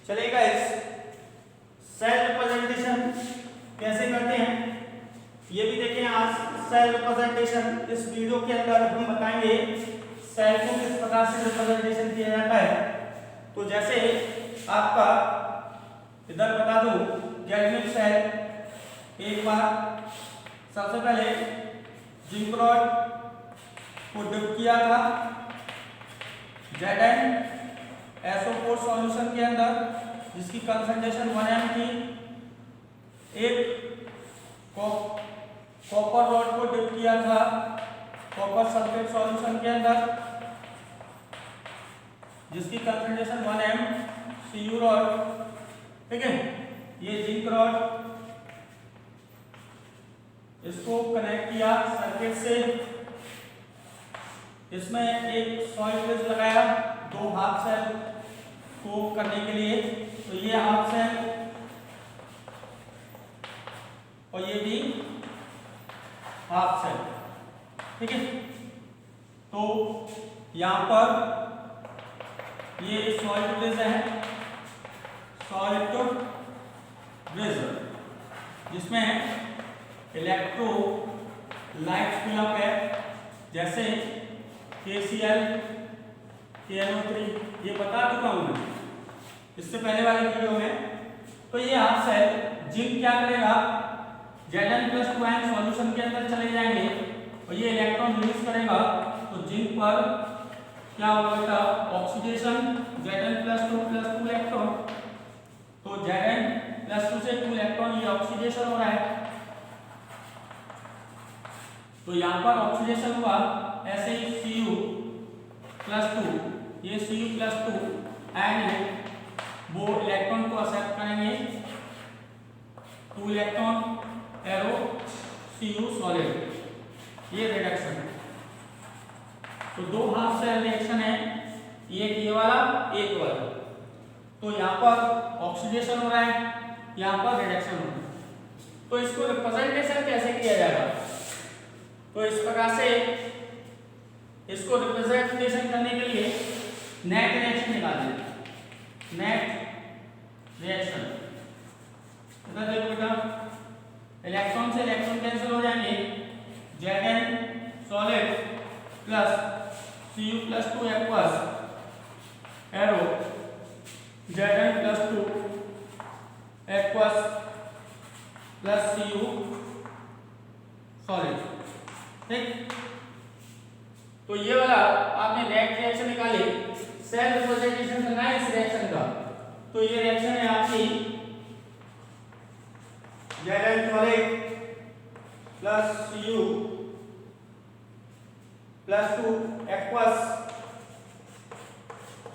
चलिए guys, cell representation कैसे करते हैं ये भी देखें आज। सेल रिप्रेजेंटेशन इस वीडियो के अंदर हम बताएंगे सेल को किस प्रकार से रिप्रेजेंटेशन किया जाता है। तो जैसे आपका इधर बता दूं, गैल्वेनिक सेल एक बार सबसे पहले जिंक रॉड को डिप किया था ZnSO4 सॉल्यूशन के अंदर, जिसकी कंसंट्रेशन 1 m थी। एक कॉपर रॉड को डिप किया था कॉपर सल्फेट सॉल्यूशन के अंदर, जिसकी कंसंट्रेशन 1 m Cu रॉड। ठीक है, ये जिंक रॉड, इसको कनेक्ट किया सर्किट से, इसमें एक सॉइल ब्रिज लगाया दो हाफ सेल को करने के लिए। तो ये हाफ सेल और ये भी हाफ सेल। ठीक है, तो यहां पर ये सॉइल ब्रिज है, सॉइल ब्रिज, जिसमें इलेक्ट्रोलाइट फिलअप है, जैसे KCl KNO3, ये बता चुका हूं मैं इससे पहले वाले वीडियो में। तो ये हाफ सेल जिंक क्या करेगा, Zn+2 सॉल्यूशन के अंदर चले जाएंगे और ये इलेक्ट्रॉन रिलीज करेगा। तो जिंक पर क्या होगा बेटा, ऑक्सीडेशन, Zn+2 इलेक्ट्रॉन। तो Zn+2 से 2 इलेक्ट्रॉन, ये ऑक्सीडेशन हो रहा है। तो यहां पर ऑक्सीडेशन हुआ, ऐसे ही Cu+2, ये Cu+2 एंड वो इलेक्ट्रॉन को एक्सेप्ट करेंगे 2 इलेक्ट्रॉन एरो Cu सॉलिड, ये रिडक्शन है। तो दो हाफ सेल रिएक्शन है, एक ये वाला एक वाला। तो यहाँ पर ऑक्सीडेशन हो रहा है, यहाँ पर रिडक्शन हो रहा है। तो इसको रिप्रेजेंटेशन कैसे किया जाएगा, तो इस प्रकार से इसको रिप्रेजेंटेशन करने के लिए नेट रिएक्शन निकालें। नेट रिएक्शन, इधर देखो बेटा, इलेक्ट्रॉन से इलेक्ट्रॉन कैंसिल हो जाएंगे, Zn solid plus Cu+2 aqueous arrow Zn+2 aqueous plus Cu solid. ठीक, तो ये वाला आपने नेट रिएक्शन निकाली, सेल रिप्रेजेंटेशन करना है इस रिएक्शन का। तो ये रिएक्शन है आपकी Zn solid plus Cu+2 aqueous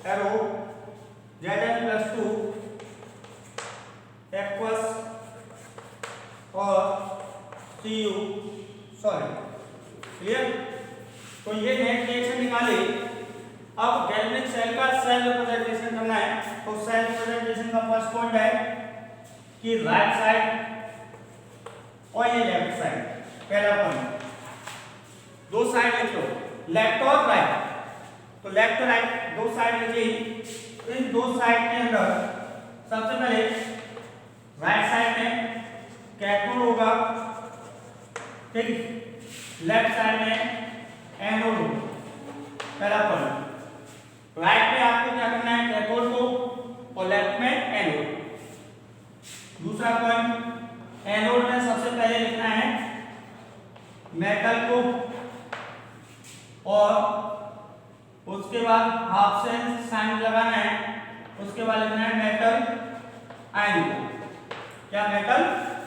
arrow Zn+2 aqueous और Cu सॉलिड। क्लियर? तो ये नेट रिएक्शन निकाले। अब गैल्वेनिक सेल का सेल रिप्रेजेंटेशन करना है। तो सेल रिप्रेजेंटेशन का फर्स्ट पॉइंट है कि राइट साइड और ये लेफ्ट साइड। पहला पॉइंट, दो साइड लिख लो, लेफ्ट और राइट। तो लेफ्ट और राइट दो साइड लिखी। इन दो साइड के अंदर सबसे पहले राइट साइड में कैथोड होगा, ठीक, लेफ्ट साइड में एनोड होगा। पहला पॉइंट, राइट में आपको क्या करना है, कैथोड को, और लेफ्ट में एनोड। दूसरा पॉइंट, एनोड में सबसे पहले लिखना है मेटल को, और उसके बाद हाफ से साइन लगाना है, उसके बाद लिखना है मेटल आयन को। क्या, मेटल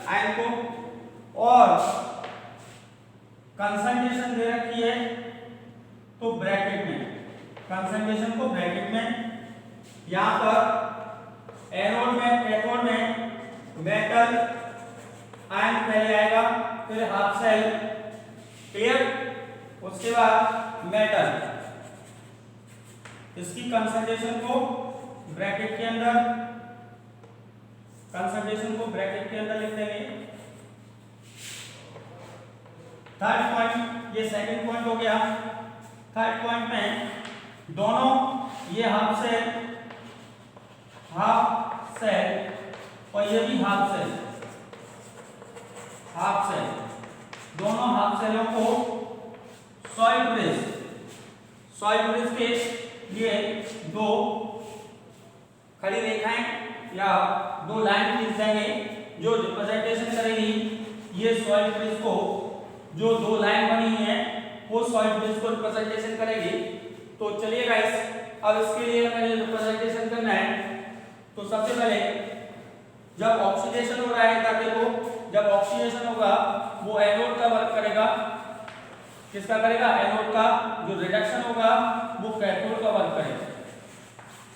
आयन को। और कंसंट्रेशन दे रखी है तो ब्रैकेट में, कंसंट्रेशन को ब्रैकेट में, यहां पर एनोड में कैथोड में मेटल आयन पहले आएगा, फिर हाफ सेल। क्लियर? उसके बाद मेटल, इसकी कंसंट्रेशन को ब्रैकेट के अंदर, कंसंट्रेशन को ब्रैकेट के अंदर लिख देंगे। थर्ड पॉइंट, ये सेकंड पॉइंट हो गया। थर्ड पॉइंट में दोनों ये हाफ सेल, हाफ सेल और ये भी हाफ सेल, हाफ सेल, दोनों हाफ सेलों को सॉलिड ब्रिज के लिए दो खड़ी रेखाएं या दो लाइन खींच देंगे जो रिप्रेजेंटेशन करेगी ये सॉलिड ब्रिज को, जो दो लाइन बनी हुई है वो सॉलिड ब्रिज को रिप्रेजेंटेशन करेगी। तो चलिए गाइस, अब इसके लिए हमें रिप्रेजेंटेशन करना है। तो सबसे पहले जब ऑक्सीडेशन हो रहा है ताकि वो, जब ऑक्सीडेशन होगा वो एनोड का वर्क करेगा, किसका करेगा? एनोड का। जो रिडक्शन होगा वो कैथोड का वर्क करेगा।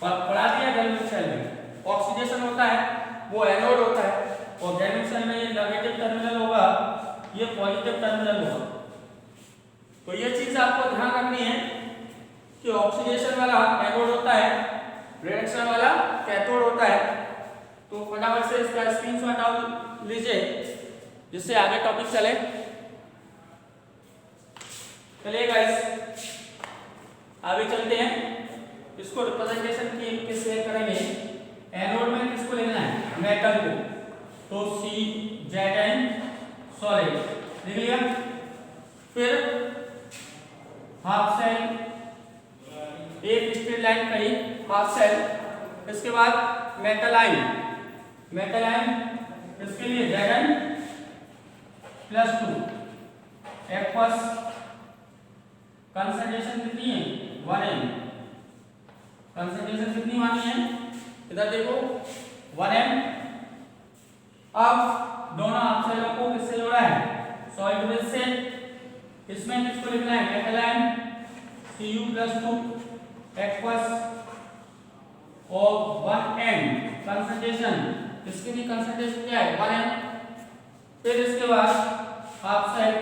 पढ़ा दिया गैल्वेनिक सेल में ऑक्सीडेशन होता है वो एनोड होता है और गैल्वेनिक सेल में ये नेगेटिव टर्मिनल होगा, ये पॉजिटिव टर्मिनल होगा। तो ये चीज आपको ध्यान रखनी है कि ऑक्सीडेशन वाला एनोड होता है, रिडक्शन वाला कैथोड होता है। तो फटाफट से इसका स्क्रीनशॉट आप लीजिए जिससे आगे टॉपिक चले। चलिए गाइस आगे चलते हैं। इसको रिप्रेजेंटेशन किससे करेंगे? एनोड में किसको लेना है? मेटल को। तो CZN सॉलिड लिख लिया। फिर हाफ सेल, एक स्ट्रेट लाइन करी हाफ सेल। इसके बाद मेटल आयन, मेटल आयन इसके लिए Zn+2 एक्वस कंसंट्रेशन कितनी है? 1m। कंसंट्रेशन कितनी मानी है? इधर देखो 1m। अब दोनों हाफ सेलों को किससे जोड़ा है? सॉलिड ब्रिज से। इसमें किसको लिखना है? मेटल आयन Cu+2 एक्वस और 1m कंसंट्रेशन, इसकी भी कंसंट्रेशन क्या है? 1m। फिर इसके बाद हाफ सेल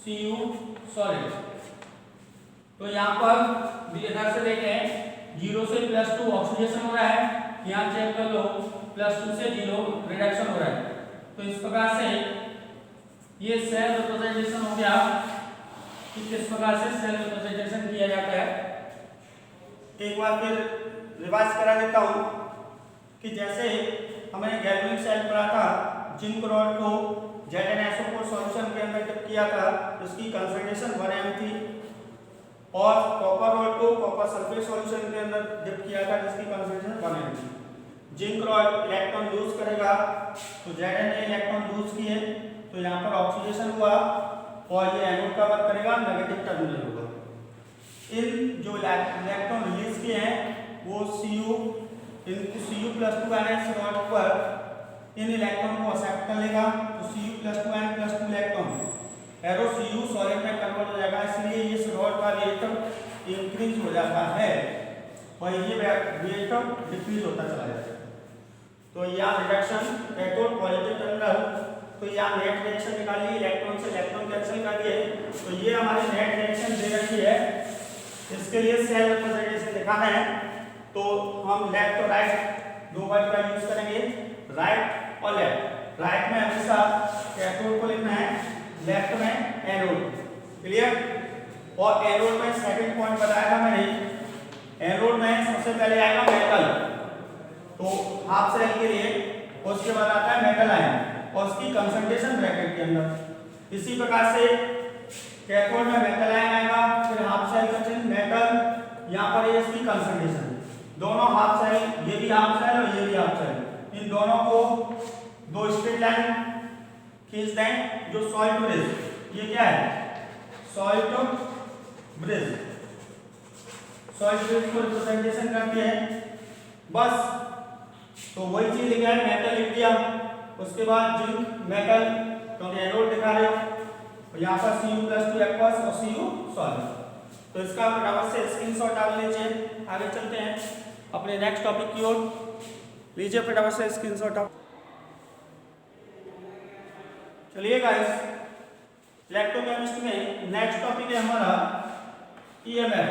Cu सॉलिड। तो यहाँ पर इधर से देखें 0 से +2 ऑक्सीडेशन हो रहा है, यहाँ चेक कर लो +2 से 0 रिडक्शन हो रहा है। तो इस प्रकार से ये सेल रिप्रेजेंटेशन हो गया कि किस प्रकार से सेल रिप्रेजेंटेशन किया जाता है। एक बार फिर रिवाइज करा देता हूँ कि जैसे हमने गैल्वेनिक सेल पढ़ा था, जिंक रॉड को ZnSO4 सॉल्यूशन के अंदर डिप किया था, इसकी कंसंट्रेशन 1m थी। और कॉपर रॉड को कॉपर सल्फेट सॉल्यूशन के अंदर डिप किया था जिसकी कंसंट्रेशन 1m थी। जिंक रॉड इलेक्ट्रॉन लूज करेगा तो Zn ने इलेक्ट्रॉन लूज किए तो यहाँ पर ऑक्सीडेशन हुआ और ये एनोड का वर्क करेगा, नेगेटिव टर्मिनल होगा। इन जो इलेक्ट्रॉन रिलीज किए हैं वो Cu+2 NS रॉड पर इन इलेक्ट्रॉन को एक्सेप्ट कर लेगा। तो Cu+2 electron arrow Cu solid में कन्वर्ट हो जाएगा, इसलिए इस रॉड का वेट इंक्रीज हो जाता है और ये वेट डिक्रीज होता चला जाता है। तो यहाँ रिडक्शन कैथोड पॉजिटिव टर्मिनल, तो यहाँ नेट रिएक्शन निकालिए, इलेक्ट्रॉन से इलेक्ट्रॉन कैंसिल कर दिए। तो ये हमारी नेट रिएक्शन दे रखी है। इसके लिए सेल रिप्रेजेंटेशन दिखाना है तो हम लेफ्ट और राइट दो वर्ड का यूज करेंगे, राइट और लेफ्ट। राइट में हमेशा कैथोड को लिखना है, लेफ्ट में एनोड। क्लियर? और एनोड में सेकंड पॉइंट बताया था मैंने, एनोड में सबसे पहले आएगा मेटल, तो हाफ सेल के लिए, उसके बाद आता है मेटल आयन और उसकी कंसंट्रेशन ब्रैकेट के अंदर। इसी प्रकार से कैथोड में मेटल आयन आएगा, फिर हाफ सेल का चिन्ह मेटल, यहाँ पर ये इसकी कंसंट्रेशन। दोनों हाफ सेल, ये भी हाफ सेल और ये भी हाफ सेल, इन दोनों को दो स्ट्रेट लाइन खींच दें जो सॉलिड ब्रिज, ये क्या है? सॉलिड ब्रिज, सॉलिड ब्रिज को रिप्रेजेंटेशन करती है बस। तो वही चीज लिखा है, मेटल लिख दिया, उसके बाद जिंक मेटल क्योंकि एनोड दिखा रहे हो, और यहाँ पर Cu+2 एक्वस और Cu सॉलिड। तो इसका फटाफट से स्क्रीनशॉट डाल लीजिए। आगे चलते हैं अपने नेक्स्ट टॉपिक की ओर। लीजिए फटाफट से स्क्रीनशॉट आप। चलिए गाइस, इलेक्ट्रोकेमिस्ट्री में नेक्स्ट टॉपिक है हमारा EMF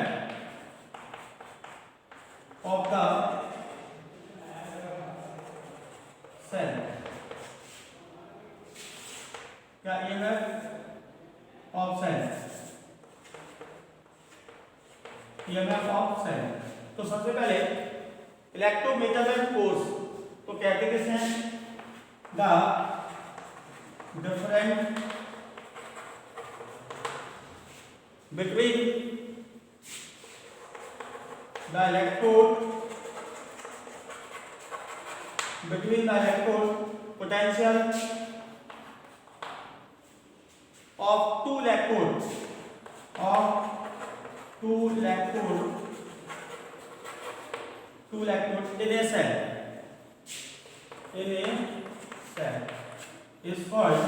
ऑफ द सेल। क्या EMF of cell? EMF of cell. तो सबसे पहले इलेक्ट्रोमेटल फोर्स, तो कहते किसे हैं, the different between the electrode potential of two electrodes in a cell is called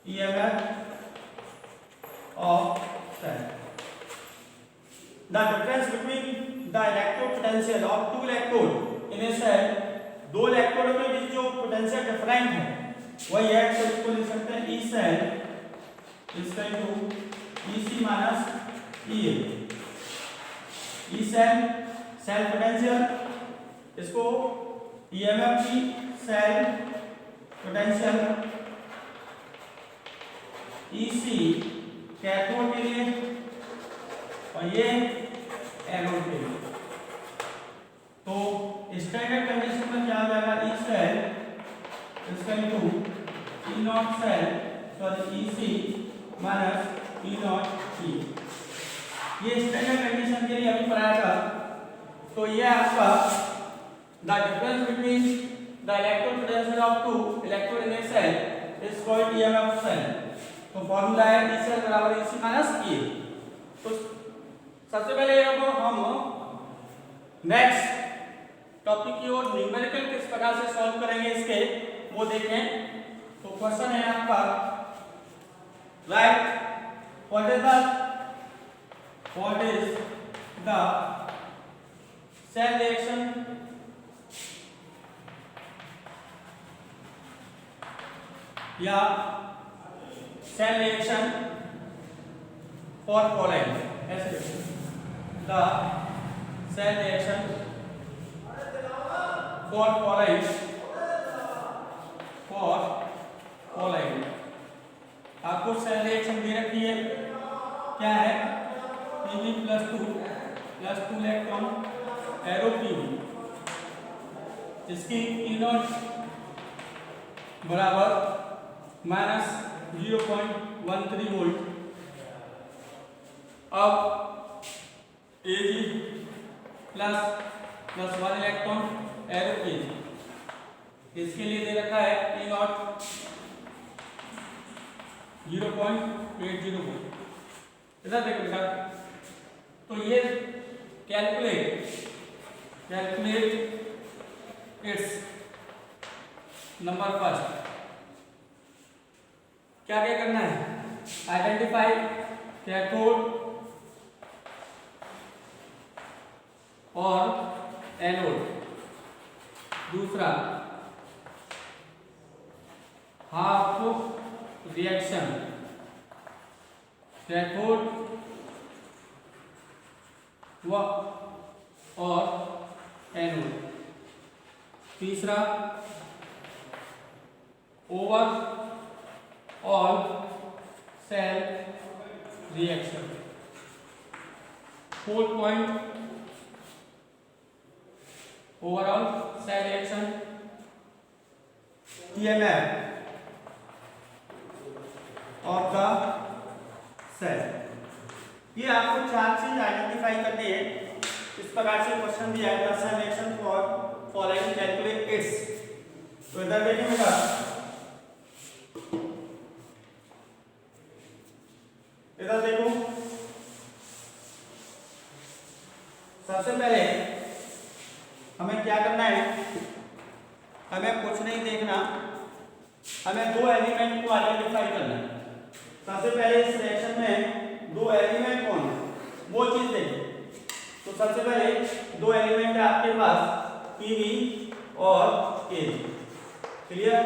EMF of cell. The difference between the electrode potential of two electrode in a cell, दो electrode के बीच जो potential different है वही है, तो इसको लिख सकते हैं ई सेल इसका to EC minus E cell cell potential, इसको ईएमएफ की सेल पोटेंशियल, ईसी कैथोड के लिए और ये एनोड के लिए। तो स्टैंडर्ड कंडीशन में क्या हो जाएगा, ई सेल इसका to E naught cell sorry EC minus E naught E, ये स्टैंडर्ड कंडीशन के लिए अभी पढ़ाया था। तो ये आपका the difference between the electrode potential of two electrode in a cell is called EMF cell. तो फॉर्मूला है ई सेल बराबर ईसी माइनस ई। तो सबसे पहले अब हम नेक्स्ट टॉपिक की ओर न्यूमेरिकल किस प्रकार से सॉल्व करेंगे इसके वो देखें। तो क्वेश्चन है आपका, right what is the cell reaction या सेल रिएक्शन फॉर फॉलोइंग, ऐसे the cell reaction for following आपको सेल रिएक्शन दे रखी है, क्या है Pb +2 इलेक्ट्रॉन एरो Pb, जिसकी E नॉट बराबर -0.13 वोल्ट। अब Ag +1 इलेक्ट्रॉन एरो Kg, इसके लिए दे रखा है E नॉट 0.80 वोल्ट। इधर देखो बेटा, तो ये कैलकुलेट इट्स नंबर फर्स्ट, क्या क्या करना है, आइडेंटिफाई कैथोड और एनोड। दूसरा हाफ रिएक्शन कैथोड और एनोड। तीसरा overall cell reaction. Fourth point overall cell reaction, EMF of the cell. ये आपको चार चीज आइडेंटिफाई करनी है। इस प्रकार से क्वेश्चन दिया है, the cell reaction for following calculate its. तो इधर देखिए बेटा, इधर देखो, सबसे पहले हमें क्या करना है, हमें कुछ नहीं देखना, हमें दो एलिमेंट को आइडेंटिफाई करना है। सबसे पहले इस रिएक्शन में दो एलिमेंट कौन है वो चीज देखिए। तो सबसे पहले दो एलिमेंट है आपके पास Pb और Kg, क्लियर।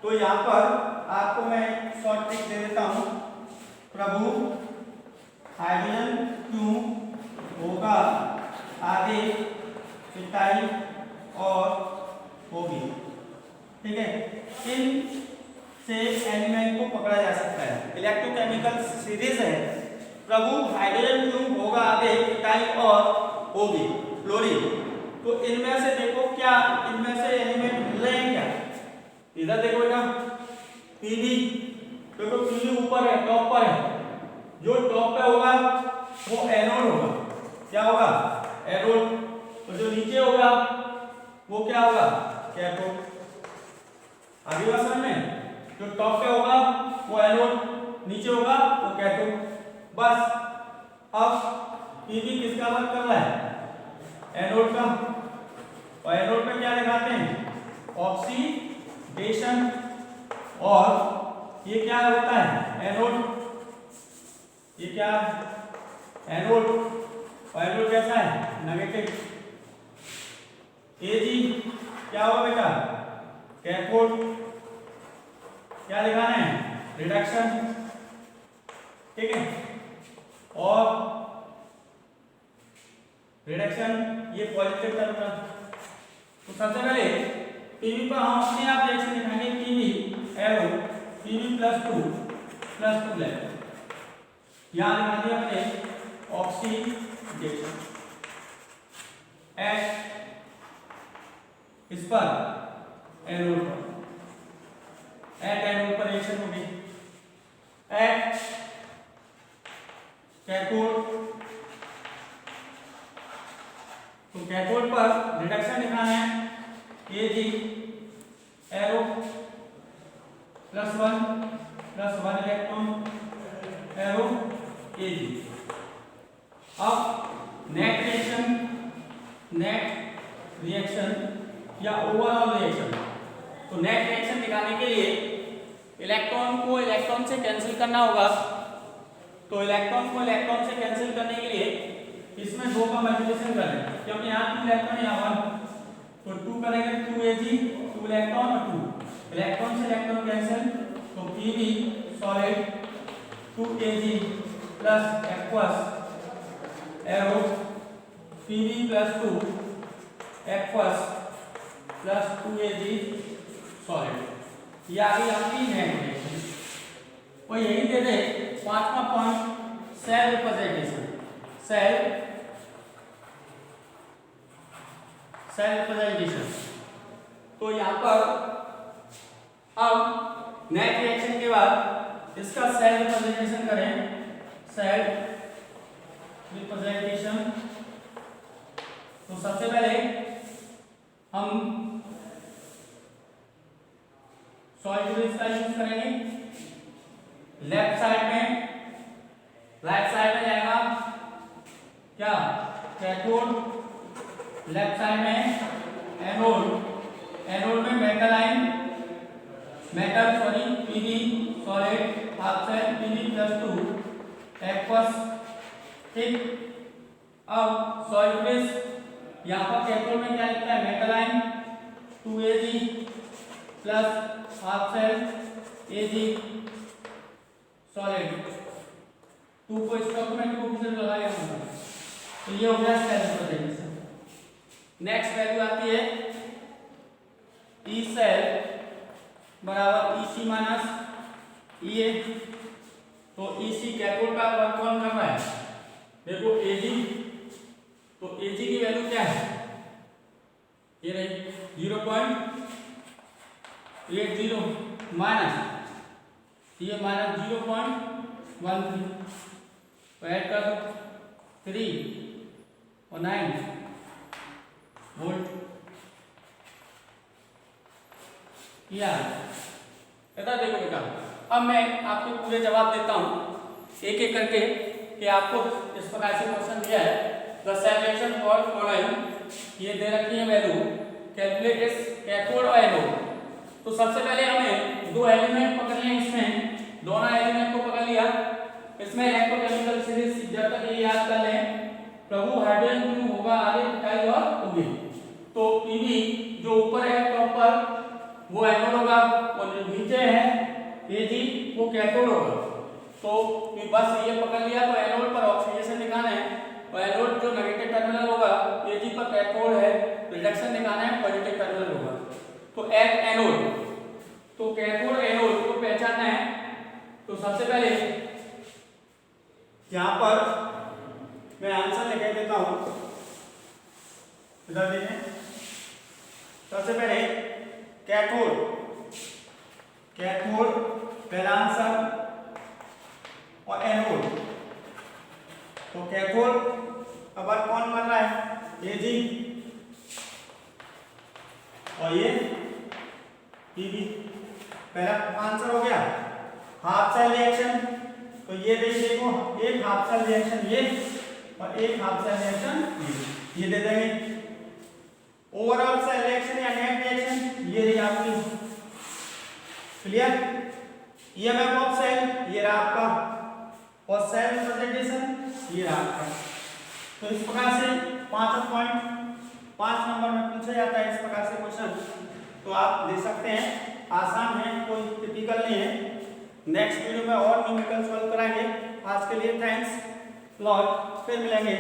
तो यहाँ पर आपको मैं शॉर्ट ट्रिक दे देता हूँ, प्रभु हाइड्रोजन क्यों होगा आगे पिटाई और होगी, ठीक है। इन से एलिमेंट को पकड़ा जा सकता है, इलेक्ट्रोकेमिकल सीरीज है प्रभु हाइड्रोजन क्यों होगा आगे इथाइल और होगी क्लोरीन। तो इनमें से देखो क्या इनमें से एलिमेंट मिल रहे हैं क्या? इधर देखो बेटा पीवी, देखो पीवी ऊपर है, टॉप पर है, जो टॉप पे होगा वो एनोड होगा। क्या होगा? एनोड। तो जो नीचे होगा वो क्या होगा? कैथोड। आगे बात समझ में? जो टॉप पे होगा वो एनोड, नीचे होगा वो कैथोड। बस अब पीवी किसका वर्क कर रहा है? एनोड का। और एनोड पे क्या दिखाते हैं? ऑक्सीडेशन। और ये क्या होता है? एनोड। ये क्या? एनोड। और एनोड कैसा है? नेगेटिव। एजी क्या होगा बेटा? कैथोड। क्या दिखाना है? रिडक्शन। ठीक है। और रिडक्शन ये पॉजिटिव टर्मिनल। तो सबसे पहले पीवी पर हम अपने आप रिएक्शन दिखाएंगे। पीवी एरो पीवी +2 लेवल यहां दिखा दिया हमने ऑक्सीडेशन एट इस पर एनोड पर, एट एनोड पर रिएक्शन होगी। एट कैथोड, तो कैथोड पर रिडक्शन दिखाना है। Ag arrow +1 electron arrow Ag। अब नेट रिएक्शन या ओवरऑल रिएक्शन। तो नेट रिएक्शन दिखाने के लिए इलेक्ट्रॉन को इलेक्ट्रॉन से कैंसिल करना होगा। तो इलेक्ट्रॉन को इलेक्ट्रॉन से कैंसिल करने के लिए इसमें 2 का मल्टीप्लिकेशन करें, क्योंकि यहाँ 2 इलेक्ट्रॉन यहाँ 1, तो 2 करेंगे 2Ag 2 इलेक्ट्रॉन और 2 इलेक्ट्रॉन से इलेक्ट्रॉन कैंसिल। तो Pb solid 2Ag plus aqueous arrow Pb +2 aqueous plus 2Ag solid. ये आ गई आपकी नेट रिएक्शन। और यही दे दे 5वां point cell representation. Cell representation. तो यहाँ पर अब नेट रिएक्शन के बाद इसका सेल रिप्रेजेंटेशन करें। Cell representation. तो सबसे पहले हम सॉल्यूशन का यूज करेंगे। लेफ्ट साइड में, राइट साइड में जाएगा क्या? कैथोड। लेफ्ट साइड में एनोड। एनोड में PB solid half cell Pb +2 aqueous. ठीक। अब सॉल्यूशन यहाँ पर कैथोड में क्या लिखता है? मेटालाइन 2Ag plus half cell Ag solid 2 को इस डॉक्यूमेंट को किधर लगाया होगा। तो ये हो गया सेल रिप्रेजेंटेशन। नेक्स्ट वैल्यू आती है ई सेल बराबर EC माइनस EA। तो EC कैथोड का वर्क कौन कर रहा है? देखो Ag। तो Ag की वैल्यू क्या है? ये रही 0.80 माइनस ये माइनस 0.13। तो ऐड कर दो 3 और 9 वोल्ट किया। इधर देखो बेटा, अब मैं आपको पूरे जवाब देता हूँ एक एक करके कि आपको इस प्रकार से क्वेश्चन दिया है। The cell reaction for following ये दे रखी है वैल्यू। कैलकुलेट इस कैथोड और एनोड। तो सबसे पहले हमें 2 एलिमेंट पकड़ लिए। इसमें दोनों एलिमेंट को पकड़ लिया। इसमें इलेक्ट्रोकेमिकल सीरीज जब तक ये याद कर लें, प्रभु हाइड्रोजन क्यों होगा आगे इथाइल और होगी। तो Pb जो ऊपर है टॉप पर वो एनोड होगा और जो नीचे है Ag वो कैथोड होगा। तो बस ये पकड़ लिया। तो एनोड पर ऑक्सीडेशन दिखाना है और एनोड जो नेगेटिव टर्मिनल होगा Ag पर कैथोड है, रिडक्शन दिखाना है, पॉजिटिव टर्मिनल होगा। तो एट एनोड, तो कैथोड एनोड को पहचानना है। तो सबसे पहले यहाँ पर मैं आंसर लिख देता हूं। इधर देखिए, सबसे पहले कैथोड, कैथोड पहला आंसर, और एनोड। तो कैथोड अब कौन बन रहा है, Ag, और ये Pb। पहला आंसर हो गया। हाफ सेल रिएक्शन, तो ये देखो, एक हाफ सेल रिएक्शन ये और एक हाफ सेल रिएक्शन ये दे देंगे। ओवरऑल सेल रिएक्शन या नेट रिएक्शन ये रही आपकी, क्लियर। ईएमएफ ऑफ सेल ये रहा आपका, और सेल प्रेजेंटेशन ये रहा आपका। तो इस प्रकार से 5 नंबर में पूछा जाता है इस प्रकार से क्वेश्चन। तो आप देख सकते हैं, आसान है, कोई टिपिकल नहीं है। नेक्स्ट वीडियो में और न्यूमेरिकल सॉल्व कराएंगे। आज के लिए थैंक्स लॉट, फिर मिलेंगे।